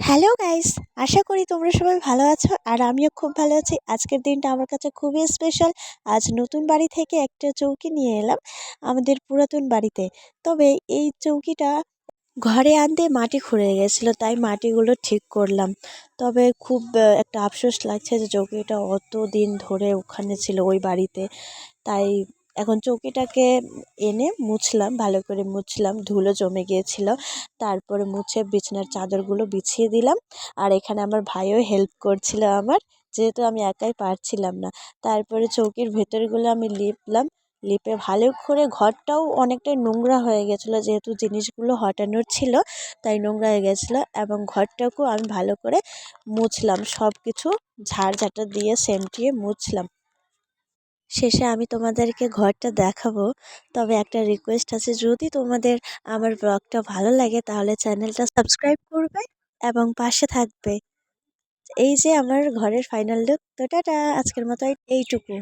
Hello guys, আশা করি তোমরা সবাই ভালো আছো আর আমিও খুব ভালো আছি। আজকের দিনটা আমার কাছে খুবই স্পেশাল। আজ নতুন বাড়ি থেকে একটা চৌকি নিয়ে এলাম আমাদের পুরাতন বাড়িতে। তবে এই চৌকিটা ঘরে আনতে মাটি খুঁড়ে গেছিলো, তাই মাটিগুলো ঠিক করলাম। তবে খুব একটা আফসোস লাগছে যে চৌকিটা অত দিন ধরে ওখানে ছিল ওই বাড়িতে। তাই এখন চৌকিটাকে এনে মুছলাম, ভালো করে মুছলাম, ধুলো জমে গিয়েছিল। তারপরে মুছে বিছানার চাদরগুলো বিছিয়ে দিলাম। আর এখানে আমার ভাইও হেল্প করছিল আমার, যেহেতু আমি একাই পারছিলাম না। তারপরে চৌকির ভেতরগুলো আমি লিপলাম, লিপে ভালো করে ঘরটাও অনেকটাই নোংরা হয়ে গেছিলো, যেহেতু জিনিসগুলো হটানোর ছিল তাই নোংরা হয়ে গেছিলো। এবং ঘরটাকেও আমি ভালো করে মুছলাম, সব কিছু ঝাড় দিয়ে সেমটিয়ে মুছলাম। শেষে আমি তোমাদেরকে ঘরটা দেখাবো। তবে একটা রিকোয়েস্ট আছে, যদি তোমাদের আমার ব্লগটা ভালো লাগে তাহলে চ্যানেলটা সাবস্ক্রাইব করবে এবং পাশে থাকবে। এই যে আমার ঘরের ফাইনাল লুক। তো টাটা, আজকের মতো এইটুকু।